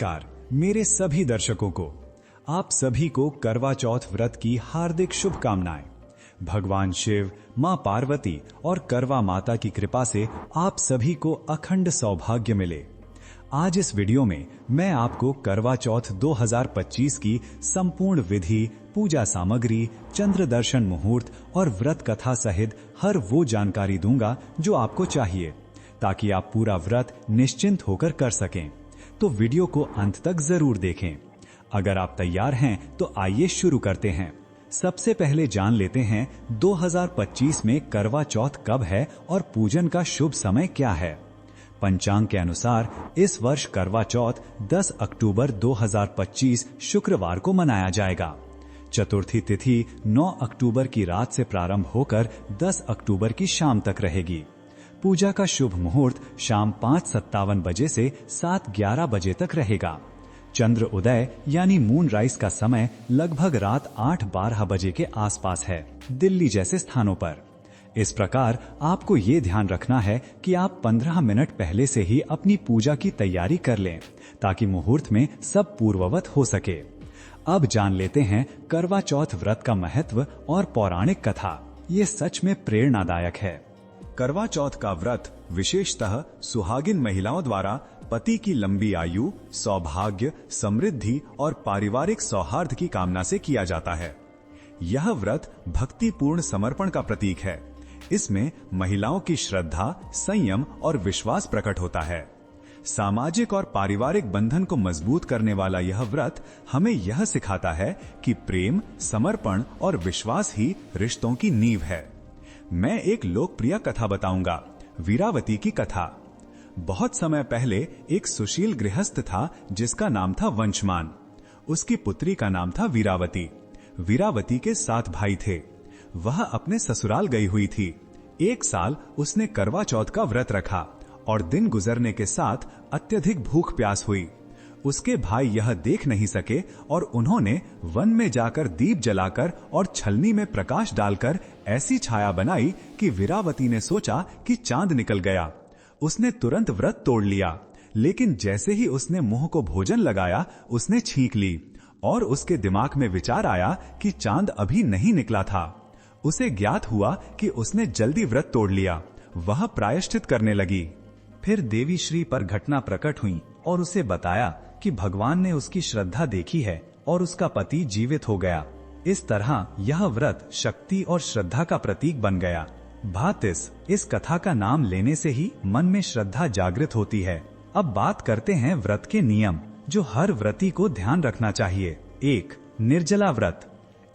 Car मेरे सभी दर्शकों को, आप सभी को करवा चौथ व्रत की हार्दिक शुभकामनाएं। भगवान शिव, मां पार्वती और करवा माता की कृपा से आप सभी को अखंड सौभाग्य मिले। आज इस वीडियो में मैं आपको करवा चौथ 2025 की संपूर्ण विधि, पूजा सामग्री, चंद्र दर्शन मुहूर्त और व्रत कथा सहित हर वो जानकारी दूंगा जो आपको चाहिए, ताकि आप पूरा व्रत निश्चिंत होकर कर सकें। तो वीडियो को अंत तक जरूर देखें। अगर आप तैयार हैं तो आइए शुरू करते हैं। सबसे पहले जान लेते हैं 2025 में करवा चौथ कब है और पूजन का शुभ समय क्या है। पंचांग के अनुसार इस वर्ष करवा चौथ 10 अक्टूबर 2025 शुक्रवार को मनाया जाएगा। चतुर्थी तिथि 9 अक्टूबर की रात से प्रारंभ होकर 10 अक्टूबर की शाम तक रहेगी। पूजा का शुभ मुहूर्त शाम 5:57 बजे से 7:11 बजे तक रहेगा। चंद्र उदय यानी मून राइज का समय लगभग रात 8:12 बजे के आसपास है, दिल्ली जैसे स्थानों पर। इस प्रकार आपको ये ध्यान रखना है कि आप 15 मिनट पहले से ही अपनी पूजा की तैयारी कर लें, ताकि मुहूर्त में सब पूर्ववत हो सके। अब जान लेते हैं करवा चौथ व्रत का महत्व और पौराणिक कथा। ये सच में प्रेरणादायक है। करवा चौथ का व्रत विशेषतः सुहागिन महिलाओं द्वारा पति की लंबी आयु, सौभाग्य, समृद्धि और पारिवारिक सौहार्द की कामना से किया जाता है। यह व्रत भक्तिपूर्ण समर्पण का प्रतीक है। इसमें महिलाओं की श्रद्धा, संयम और विश्वास प्रकट होता है। सामाजिक और पारिवारिक बंधन को मजबूत करने वाला यह व्रत हमें यह सिखाता है कि प्रेम, समर्पण और विश्वास ही रिश्तों की नींव है। मैं एक लोकप्रिय कथा बताऊंगा, वीरावती की कथा। बहुत समय पहले एक सुशील गृहस्थ था जिसका नाम था वंशमान। उसकी पुत्री का नाम था वीरावती। वीरावती के 7 भाई थे। वह अपने ससुराल गई हुई थी। एक साल उसने करवा चौथ का व्रत रखा और दिन गुजरने के साथ अत्यधिक भूख प्यास हुई। उसके भाई यह देख नहीं सके और उन्होंने वन में जाकर दीप जलाकर और छलनी में प्रकाश डालकर ऐसी छाया बनाई कि वीरावती ने सोचा कि चांद निकल गया। उसने तुरंत व्रत तोड़ लिया, लेकिन जैसे ही उसने मुंह को भोजन लगाया, उसने छींक ली और उसके दिमाग में विचार आया कि चांद अभी नहीं निकला था। उसे ज्ञात हुआ कि उसने जल्दी व्रत तोड़ लिया। वह प्रायश्चित करने लगी। फिर देवी श्री पर घटना प्रकट हुई और उसे बताया कि भगवान ने उसकी श्रद्धा देखी है और उसका पति जीवित हो गया। इस तरह यह व्रत शक्ति और श्रद्धा का प्रतीक बन गया। भातिस, इस कथा का नाम लेने से ही मन में श्रद्धा जागृत होती है। अब बात करते हैं व्रत के नियम, जो हर व्रती को ध्यान रखना चाहिए। 1. निर्जला व्रत।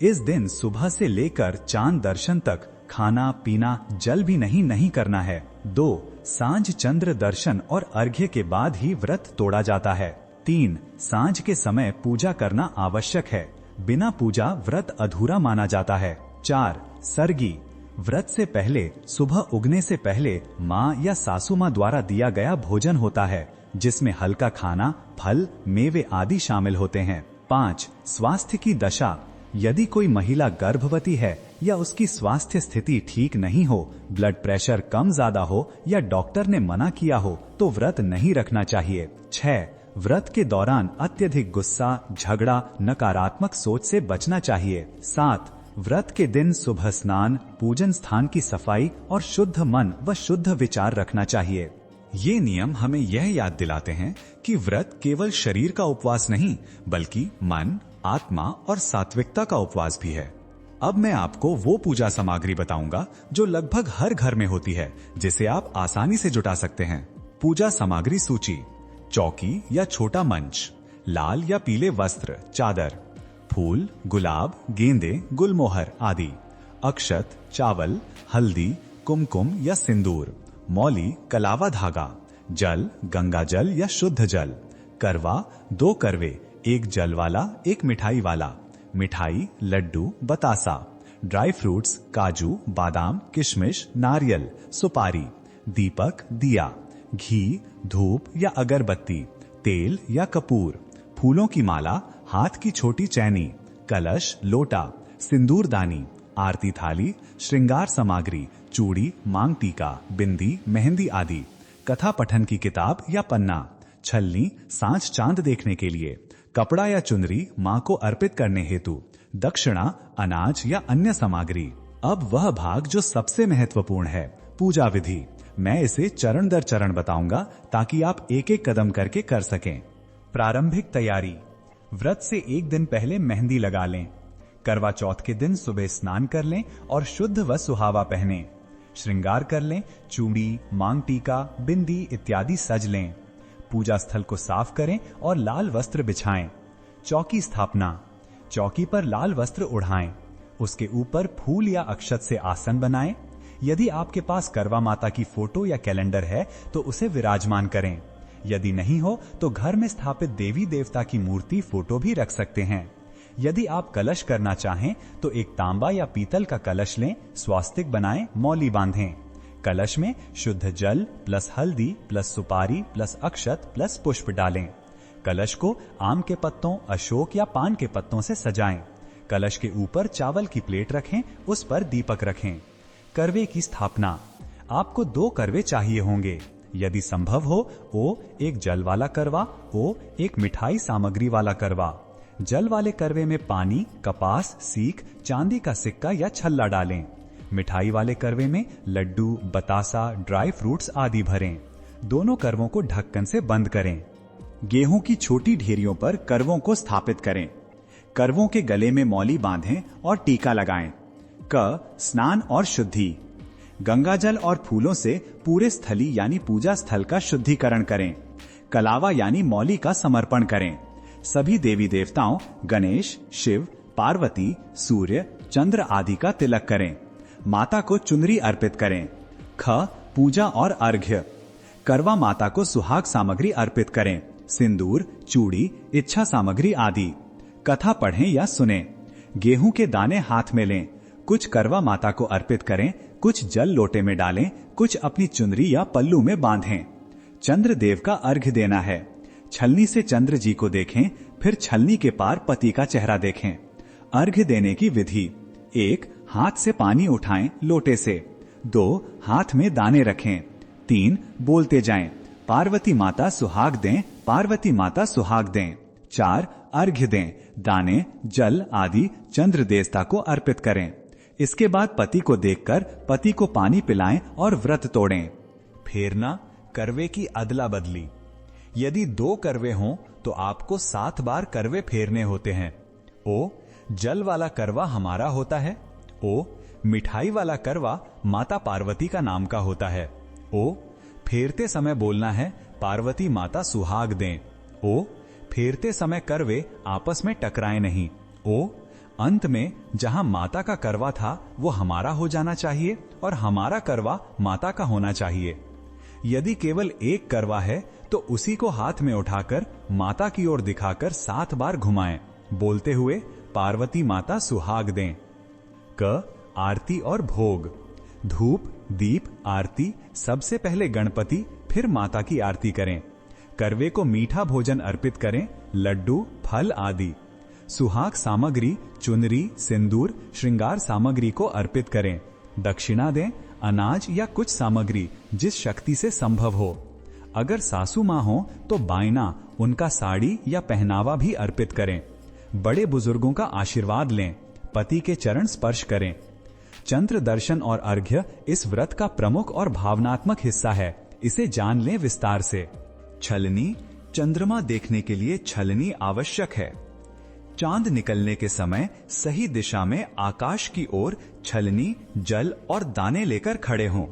इस दिन सुबह से लेकर चांद दर्शन तक खाना पीना, जल भी नहीं करना है। 2. सांझ चंद्र दर्शन और अर्घ्य के बाद ही व्रत तोड़ा जाता है। 3. सांझ के समय पूजा करना आवश्यक है। बिना पूजा व्रत अधूरा माना जाता है। 4. सरगी। व्रत से पहले सुबह उगने से पहले माँ या सासू माँ द्वारा दिया गया भोजन होता है, जिसमें हल्का खाना, फल, मेवे आदि शामिल होते हैं। 5. स्वास्थ्य की दशा। यदि कोई महिला गर्भवती है या उसकी स्वास्थ्य स्थिति ठीक नहीं हो, ब्लड प्रेशर कम ज्यादा हो या डॉक्टर ने मना किया हो, तो व्रत नहीं रखना चाहिए। 6. व्रत के दौरान अत्यधिक गुस्सा, झगड़ा, नकारात्मक सोच से बचना चाहिए। 7. व्रत के दिन सुबह स्नान, पूजन स्थान की सफाई और शुद्ध मन व शुद्ध विचार रखना चाहिए। ये नियम हमें यह याद दिलाते हैं कि व्रत केवल शरीर का उपवास नहीं, बल्कि मन, आत्मा और सात्विकता का उपवास भी है। अब मैं आपको वो पूजा सामग्री बताऊंगा जो लगभग हर घर में होती है, जिसे आप आसानी से जुटा सकते हैं। पूजा सामग्री सूची: चौकी या छोटा मंच, लाल या पीले वस्त्र, चादर, फूल, गुलाब, गेंदे, गुलमोहर आदि, अक्षत, चावल, हल्दी, कुमकुम या सिंदूर, मौली, कलावा धागा, जल, गंगा जल या शुद्ध जल, करवा, 2 करवे, एक जल वाला, एक मिठाई वाला, मिठाई, लड्डू, बतासा, ड्राई फ्रूट्स, काजू, बादाम, किशमिश, नारियल, सुपारी, दीपक, दिया, घी, धूप या अगरबत्ती, तेल या कपूर, फूलों की माला, हाथ की छोटी चैनी, कलश, लोटा, सिंदूरदानी, आरती थाली, श्रृंगार सामग्री, चूड़ी, मांग टीका, बिंदी, मेहंदी आदि, कथा पठन की किताब या पन्ना, छलनी सांझ चांद देखने के लिए, कपड़ा या चुनरी मां को अर्पित करने हेतु, दक्षिणा अनाज या अन्य सामग्री। अब वह भाग जो सबसे महत्वपूर्ण है, पूजा विधि। मैं इसे चरण दर चरण बताऊंगा ताकि आप एक एक कदम करके कर सकें। प्रारंभिक तैयारी। व्रत से एक दिन पहले मेहंदी लगा लें। करवा चौथ के दिन सुबह स्नान कर लें और शुद्ध व सुहावा पहनें। श्रृंगार कर लें, चूड़ी, मांग टीका, बिंदी इत्यादि सज लें। पूजा स्थल को साफ करें और लाल वस्त्र बिछाएं। चौकी स्थापना। चौकी पर लाल वस्त्र उढ़ाएं। उसके ऊपर फूल या अक्षत से आसन बनाएं। यदि आपके पास करवा माता की फोटो या कैलेंडर है तो उसे विराजमान करें। यदि नहीं हो तो घर में स्थापित देवी देवता की मूर्ति, फोटो भी रख सकते हैं। यदि आप कलश करना चाहें तो एक तांबा या पीतल का कलश लें, स्वास्तिक बनाएं, मौली बांधें। कलश में शुद्ध जल प्लस हल्दी प्लस सुपारी प्लस अक्षत प्लस पुष्प डालें। कलश को आम के पत्तों, अशोक या पान के पत्तों से सजाएं। कलश के ऊपर चावल की प्लेट रखें, उस पर दीपक रखें। करवे की स्थापना। आपको 2 करवे चाहिए होंगे। यदि संभव हो ओ एक जल वाला करवा, ओ एक मिठाई सामग्री वाला करवा। जल वाले करवे में पानी, कपास, सीख, चांदी का सिक्का या छल्ला डालें। मिठाई वाले करवे में लड्डू, बतासा, ड्राई फ्रूट्स आदि भरें। दोनों करवों को ढक्कन से बंद करें। गेहूं की छोटी ढेरियों पर करवों को स्थापित करें। करवों के गले में मौली बांधें और टीका लगाएं। स्नान और शुद्धि। गंगाजल और फूलों से पूरे स्थली यानी पूजा स्थल का शुद्धिकरण करें। कलावा यानी मौली का समर्पण करें। सभी देवी देवताओं गणेश, शिव, पार्वती, सूर्य, चंद्र आदि का तिलक करें। माता को चुनरी अर्पित करें। पूजा और अर्घ्य। करवा माता को सुहाग सामग्री अर्पित करें, सिंदूर, चूड़ी, इच्छा सामग्री आदि। कथा पढ़ें या सुनें। गेहूं के दाने हाथ में लें। कुछ करवा माता को अर्पित करें, कुछ जल लोटे में डालें, कुछ अपनी चुनरी या पल्लू में बांधें। चंद्र देव का अर्घ्य देना है। छलनी से चंद्र जी को देखें, फिर छलनी के पार पति का चेहरा देखें। अर्घ्य देने की विधि। 1. हाथ से पानी उठाएं लोटे से। 2. हाथ में दाने रखें। 3. बोलते जाएं, पार्वती माता सुहाग दें, पार्वती माता सुहाग दें। 4. अर्घ्य दें, दाने, जल आदि चंद्र देवता को अर्पित करें। इसके बाद पति को देखकर पति को पानी पिलाएं और व्रत तोड़ें। फेरना, करवे की अदला बदली। यदि 2 करवे हों तो आपको 7 बार करवे फेरने होते हैं। ओ, जल वाला करवा हमारा होता है। ओ, मिठाई वाला करवा माता पार्वती का नाम का होता है। ओ, फेरते समय बोलना है, पार्वती माता सुहाग दें। ओ, फेरते समय करवे आपस में टकराएं नहीं। ओ, अंत में जहां माता का करवा था वो हमारा हो जाना चाहिए और हमारा करवा माता का होना चाहिए। यदि केवल एक करवा है तो उसी को हाथ में उठाकर माता की ओर दिखाकर 7 बार घुमाएं, बोलते हुए पार्वती माता सुहाग दें। आरती और भोग। धूप, दीप, आरती। सबसे पहले गणपति, फिर माता की आरती करें। करवे को मीठा भोजन अर्पित करें, लड्डू, फल आदि। सुहाग सामग्री, चुनरी, सिंदूर, श्रृंगार सामग्री को अर्पित करें। दक्षिणा दें, अनाज या कुछ सामग्री जिस शक्ति से संभव हो। अगर सासू मां हो तो बायना, उनका साड़ी या पहनावा भी अर्पित करें। बड़े बुजुर्गों का आशीर्वाद लें। पति के चरण स्पर्श करें। चंद्र दर्शन और अर्घ्य इस व्रत का प्रमुख और भावनात्मक हिस्सा है, इसे जान लें विस्तार से। छलनी। चंद्रमा देखने के लिए छलनी आवश्यक है। चांद निकलने के समय सही दिशा में आकाश की ओर छलनी, जल और दाने लेकर खड़े हों।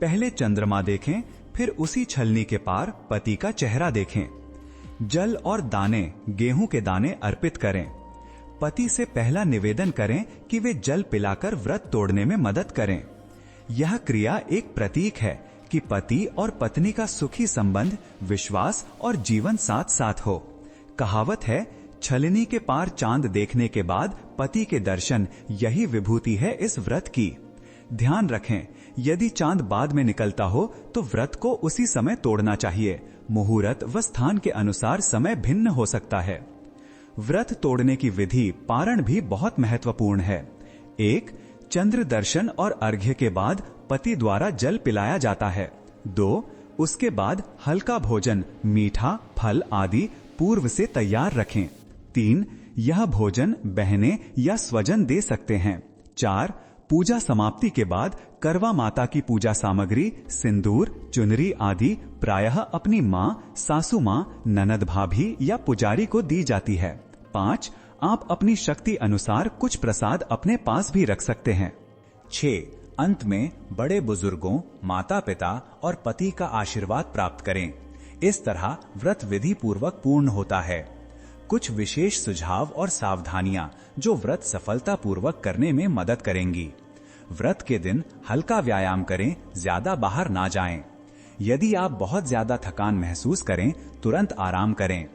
पहले चंद्रमा देखें, फिर उसी छलनी के पार पति का चेहरा देखें। जल और दाने, गेहूं के दाने अर्पित करें। पति से पहला निवेदन करें कि वे जल पिलाकर व्रत तोड़ने में मदद करें। यह क्रिया एक प्रतीक है कि पति और पत्नी का सुखी संबंध, विश्वास और जीवन साथ साथ हो। कहावत है, छलनी के पार चांद देखने के बाद पति के दर्शन, यही विभूति है इस व्रत की। ध्यान रखें, यदि चांद बाद में निकलता हो तो व्रत को उसी समय तोड़ना चाहिए। मुहूर्त व स्थान के अनुसार समय भिन्न हो सकता है। व्रत तोड़ने की विधि पारण भी बहुत महत्वपूर्ण है। 1. चंद्र दर्शन और अर्घ्य के बाद पति द्वारा जल पिलाया जाता है। 2. उसके बाद हल्का भोजन, मीठा, फल आदि पूर्व से तैयार रखें। 3. यह भोजन बहनें या स्वजन दे सकते हैं। 4. पूजा समाप्ति के बाद करवा माता की पूजा सामग्री, सिंदूर, चुनरी आदि प्रायः अपनी माँ, सासू माँ, ननद भाभी या पुजारी को दी जाती है। 5. आप अपनी शक्ति अनुसार कुछ प्रसाद अपने पास भी रख सकते हैं। 6. अंत में बड़े बुजुर्गों, माता पिता और पति का आशीर्वाद प्राप्त करें। इस तरह व्रत विधि पूर्वक पूर्ण होता है। कुछ विशेष सुझाव और सावधानियां जो व्रत सफलता पूर्वक करने में मदद करेंगी। व्रत के दिन हल्का व्यायाम करें, ज्यादा बाहर ना जाएं। यदि आप बहुत ज्यादा थकान महसूस करें, तुरंत आराम करें।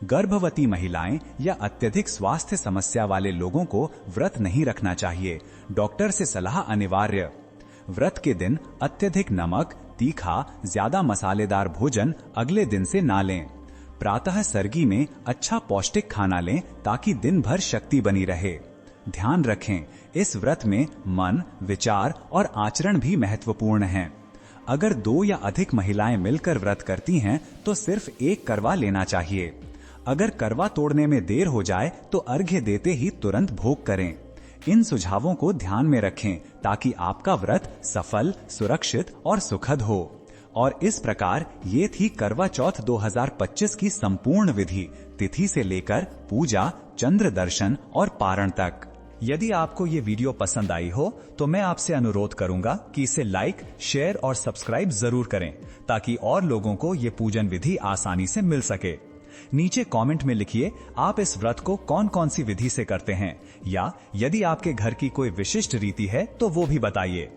गर्भवती महिलाएं या अत्यधिक स्वास्थ्य समस्या वाले लोगों को व्रत नहीं रखना चाहिए। डॉक्टर से सलाह अनिवार्य। व्रत के दिन अत्यधिक नमक, तीखा, ज्यादा मसालेदार भोजन अगले दिन से ना लें। प्रातः सर्गी में अच्छा पौष्टिक खाना लें ताकि दिन भर शक्ति बनी रहे। ध्यान रखें, इस व्रत में मन, विचार और आचरण भी महत्वपूर्ण हैं। अगर 2 या अधिक महिलाएं मिलकर व्रत करती हैं तो सिर्फ एक करवा लेना चाहिए। अगर करवा तोड़ने में देर हो जाए तो अर्घ्य देते ही तुरंत भोग करें। इन सुझावों को ध्यान में रखें ताकि आपका व्रत सफल, सुरक्षित और सुखद हो। और इस प्रकार ये थी करवा चौथ 2025 की संपूर्ण विधि, तिथि से लेकर पूजा, चंद्र दर्शन और पारण तक। यदि आपको ये वीडियो पसंद आई हो तो मैं आपसे अनुरोध करूंगा कि इसे लाइक, शेयर और सब्सक्राइब जरूर करें ताकि और लोगों को ये पूजन विधि आसानी से मिल सके। नीचे कमेंट में लिखिए आप इस व्रत को कौन कौन सी विधि से करते हैं, या यदि आपके घर की कोई विशिष्ट रीति है तो वो भी बताइए।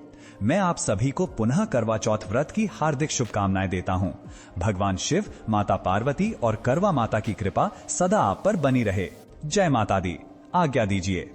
मैं आप सभी को पुनः करवा चौथ व्रत की हार्दिक शुभकामनाएं देता हूं। भगवान शिव, माता पार्वती और करवा माता की कृपा सदा आप पर बनी रहे। जय माता दी। आज्ञा दीजिए।